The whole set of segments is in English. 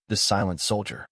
the silent soldier.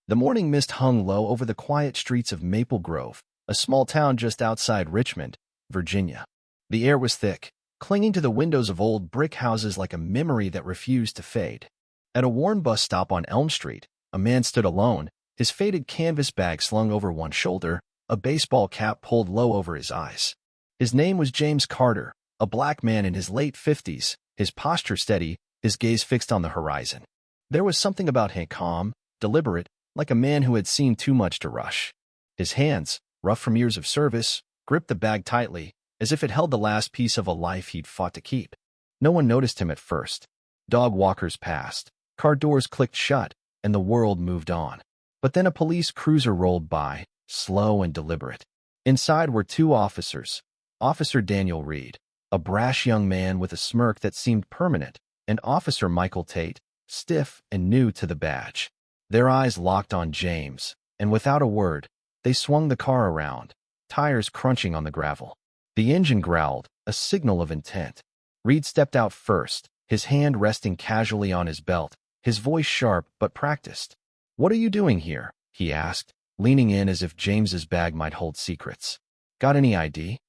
The morning mist hung low over the quiet streets of Maple Grove, a small town just outside Richmond, Virginia. The air was thick, clinging to the windows of old brick houses like a memory that refused to fade. At a worn bus stop on Elm Street, a man stood alone, his faded canvas bag slung over one shoulder, a baseball cap pulled low over his eyes. His name was James Carter, a black man in his late 50s, his posture steady, his gaze fixed on the horizon. There was something about him calm, deliberate, like a man who had seen too much to rush. His hands, rough from years of service, gripped the bag tightly, as if it held the last piece of a life he'd fought to keep. No one noticed him at first. Dog walkers passed, car doors clicked shut, and the world moved on. But then a police cruiser rolled by, slow and deliberate. Inside were two officers. Officer Daniel Reed, a brash young man with a smirk that seemed permanent, and Officer Michael Tate, stiff and new to the badge. Their eyes locked on James, and without a word, they swung the car around, tires crunching on the gravel. The engine growled, a signal of intent. Reed stepped out first, his hand resting casually on his belt, his voice sharp but practiced. "What are you doing here?" he asked, leaning in as if James's bag might hold secrets. "Got any ID?"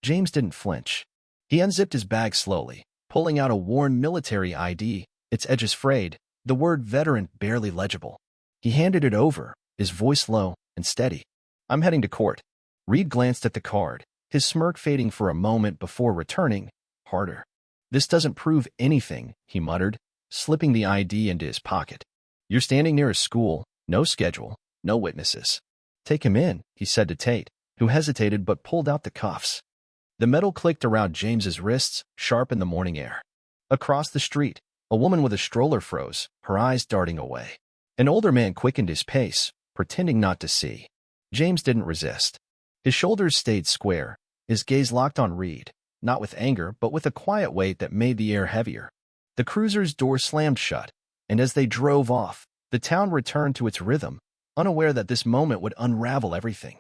James didn't flinch. He unzipped his bag slowly, pulling out a worn military ID, its edges frayed, the word veteran barely legible. He handed it over, his voice low and steady. "I'm heading to court." Reed glanced at the card, his smirk fading for a moment before returning, harder. "This doesn't prove anything," he muttered, slipping the ID into his pocket. "You're standing near a school, no schedule, no witnesses." "Take him in," he said to Tate, who hesitated but pulled out the cuffs. The metal clicked around James's wrists, sharp in the morning air. Across the street, a woman with a stroller froze, her eyes darting away. An older man quickened his pace, pretending not to see. James didn't resist. His shoulders stayed square, his gaze locked on Reed, not with anger but with a quiet weight that made the air heavier. The cruiser's door slammed shut, and as they drove off, the town returned to its rhythm, unaware that this moment would unravel everything.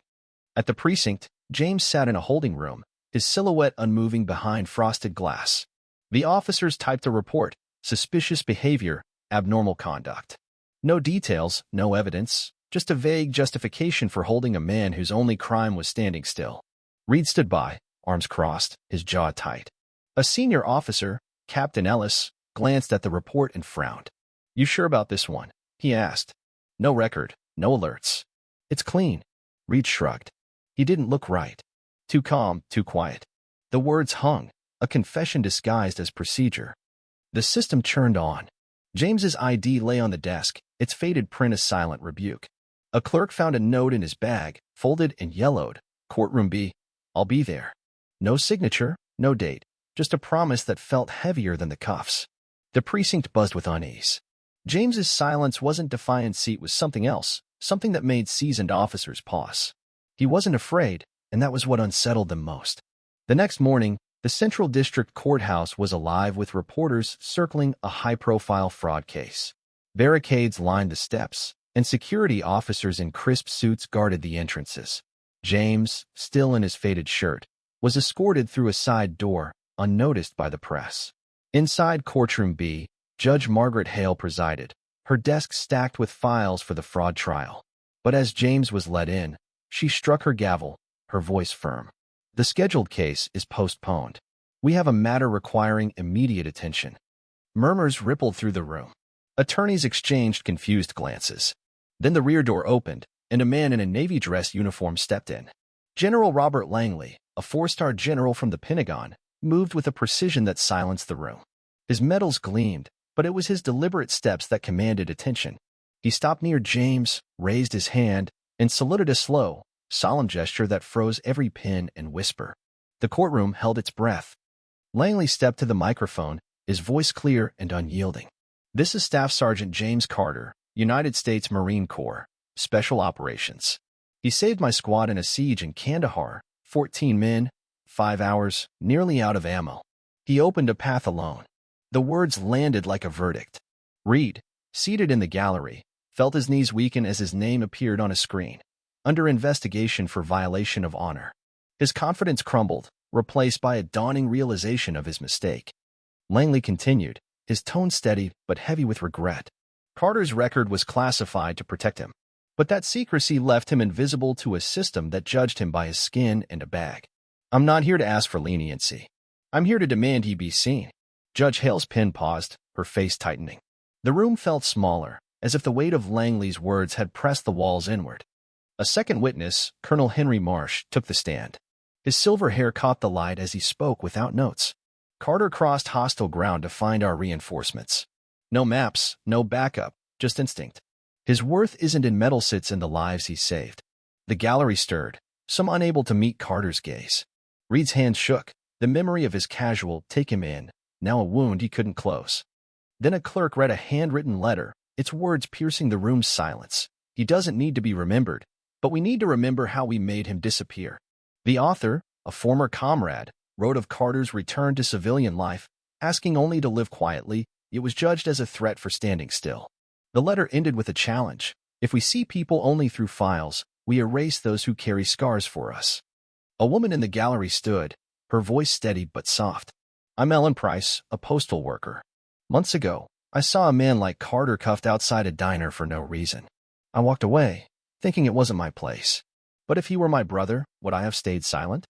At the precinct, James sat in a holding room, his silhouette unmoving behind frosted glass. The officers typed a report: suspicious behavior, abnormal conduct. No details, no evidence, just a vague justification for holding a man whose only crime was standing still. Reed stood by, arms crossed, his jaw tight. A senior officer, Captain Ellis, glanced at the report and frowned. "You sure about this one?" he asked. "No record, no alerts." "It's clean." Reed shrugged. He didn't look right. Too calm, too quiet. The words hung, a confession disguised as procedure. The system churned on. James's ID lay on the desk, its faded print a silent rebuke. A clerk found a note in his bag, folded and yellowed. "Courtroom B. I'll be there." No signature, no date, just a promise that felt heavier than the cuffs. The precinct buzzed with unease. James's silence wasn't defiance, it was something else, something that made seasoned officers pause. He wasn't afraid, and that was what unsettled them most. The next morning, the Central District Courthouse was alive with reporters circling a high-profile fraud case. Barricades lined the steps, and security officers in crisp suits guarded the entrances. James, still in his faded shirt, was escorted through a side door, unnoticed by the press. Inside Courtroom B, Judge Margaret Hale presided, her desk stacked with files for the fraud trial. But as James was let in, she struck her gavel, her voice firm. "The scheduled case is postponed. We have a matter requiring immediate attention." Murmurs rippled through the room. Attorneys exchanged confused glances. Then the rear door opened, and a man in a Navy dress uniform stepped in. General Robert Langley, a four-star general from the Pentagon, moved with a precision that silenced the room. His medals gleamed, but it was his deliberate steps that commanded attention. He stopped near James, raised his hand, and saluted a slow, solemn gesture that froze every pen and whisper. The courtroom held its breath. Langley stepped to the microphone, his voice clear and unyielding. "This is Staff Sergeant James Carter, United States Marine Corps, Special Operations. He saved my squad in a siege in Kandahar, 14 men, 5 hours, nearly out of ammo. He opened a path alone." The words landed like a verdict. Reed, seated in the gallery, felt his knees weaken as his name appeared on a screen. Under investigation for violation of honor. His confidence crumbled, replaced by a dawning realization of his mistake. Langley continued, his tone steady but heavy with regret. Carter's record was classified to protect him, but that secrecy left him invisible to a system that judged him by his skin and a bag. I'm not here to ask for leniency. I'm here to demand he be seen. Judge Hale's pen paused, her face tightening. The room felt smaller, as if the weight of Langley's words had pressed the walls inward. A second witness, Colonel Henry Marsh, took the stand. His silver hair caught the light as he spoke without notes. Carter crossed hostile ground to find our reinforcements. No maps, no backup, just instinct. His worth isn't in medal sits in the lives he saved. The gallery stirred, some unable to meet Carter's gaze. Reed's hand shook, the memory of his casual take him in, now a wound he couldn't close. Then a clerk read a handwritten letter, its words piercing the room's silence. He doesn't need to be remembered, but we need to remember how we made him disappear. The author, a former comrade, wrote of Carter's return to civilian life, asking only to live quietly. It was judged as a threat for standing still. The letter ended with a challenge. If we see people only through files, we erase those who carry scars for us. A woman in the gallery stood, her voice steady but soft. I'm Ellen Price, a postal worker. Months ago, I saw a man like Carter cuffed outside a diner for no reason. I walked away, thinking it wasn't my place. But if he were my brother, would I have stayed silent?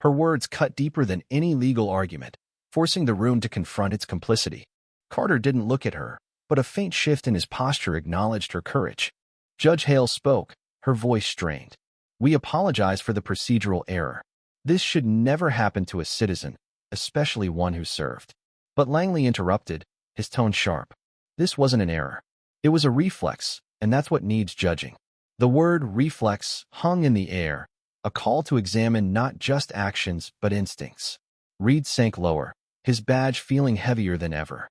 Her words cut deeper than any legal argument, forcing the room to confront its complicity. Carter didn't look at her, but a faint shift in his posture acknowledged her courage. Judge Hale spoke, her voice strained. We apologize for the procedural error. This should never happen to a citizen, especially one who served. But Langley interrupted, his tone sharp. This wasn't an error. It was a reflex, and that's what needs judging. The word reflex hung in the air, a call to examine not just actions but instincts. Reed sank lower, his badge feeling heavier than ever.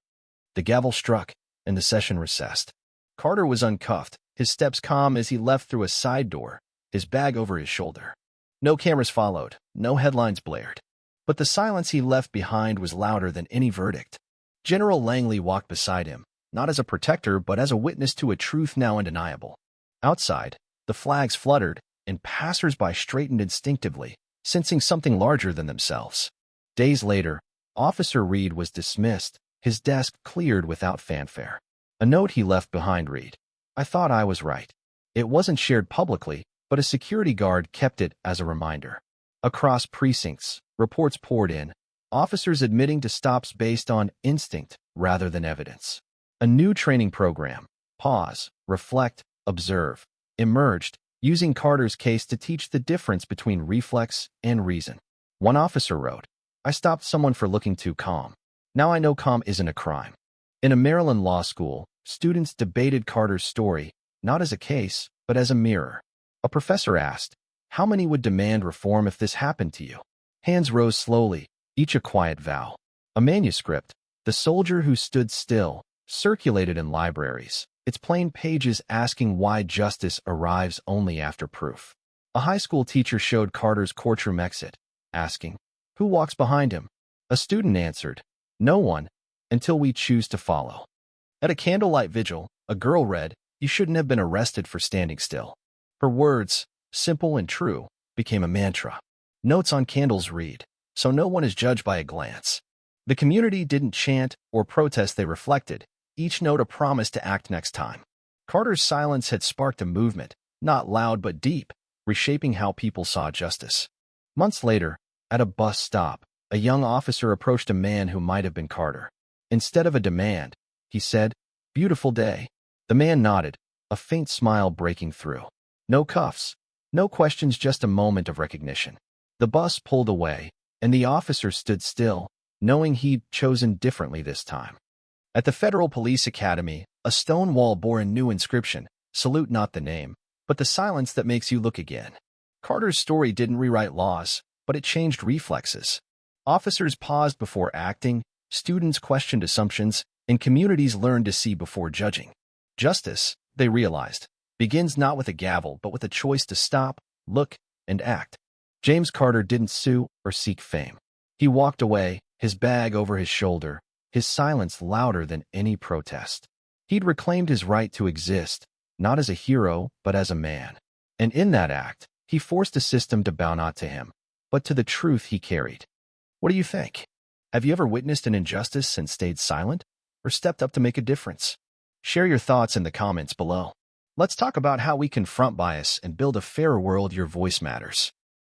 The gavel struck, and the session recessed. Carter was uncuffed, his steps calm as he left through a side door, his bag over his shoulder. No cameras followed, no headlines blared. But the silence he left behind was louder than any verdict. General Langley walked beside him, not as a protector but as a witness to a truth now undeniable. Outside, the flags fluttered, and passers-by straightened instinctively, sensing something larger than themselves. Days later, Officer Reed was dismissed, his desk cleared without fanfare. A note he left behind read, I thought I was right. It wasn't shared publicly, but a security guard kept it as a reminder. Across precincts, reports poured in, officers admitting to stops based on instinct rather than evidence. A new training program, pause, reflect, observe, emerged, using Carter's case to teach the difference between reflex and reason. One officer wrote, I stopped someone for looking too calm. Now I know calm isn't a crime. In a Maryland law school, students debated Carter's story, not as a case, but as a mirror. A professor asked, how many would demand reform if this happened to you? Hands rose slowly, each a quiet vow. A manuscript, The Soldier Who Stood Still, circulated in libraries, its plain pages asking why justice arrives only after proof. A high school teacher showed Carter's courtroom exit, asking, who walks behind him? A student answered, no one, until we choose to follow. At a candlelight vigil, a girl read, you shouldn't have been arrested for standing still. Her words, simple and true, became a mantra. Notes on candles read, so no one is judged by a glance. The community didn't chant or protest, they reflected, each note a promise to act next time. Carter's silence had sparked a movement, not loud but deep, reshaping how people saw justice. Months later, at a bus stop, a young officer approached a man who might have been Carter. Instead of a demand, he said, beautiful day. The man nodded, a faint smile breaking through. No cuffs, no questions, just a moment of recognition. The bus pulled away, and the officer stood still, knowing he'd chosen differently this time. At the Federal Police Academy, a stone wall bore a new inscription, salute not the name, but the silence that makes you look again. Carter's story didn't rewrite laws, but it changed reflexes. Officers paused before acting, students questioned assumptions, and communities learned to see before judging. Justice, they realized, begins not with a gavel but with a choice to stop, look, and act. James Carter didn't sue or seek fame. He walked away, his bag over his shoulder, his silence louder than any protest. He'd reclaimed his right to exist, not as a hero, but as a man. And in that act, he forced a system to bow not to him, but to the truth he carried. What do you think? Have you ever witnessed an injustice and stayed silent, or stepped up to make a difference? Share your thoughts in the comments below. Let's talk about how we confront bias and build a fairer world. Your voice matters.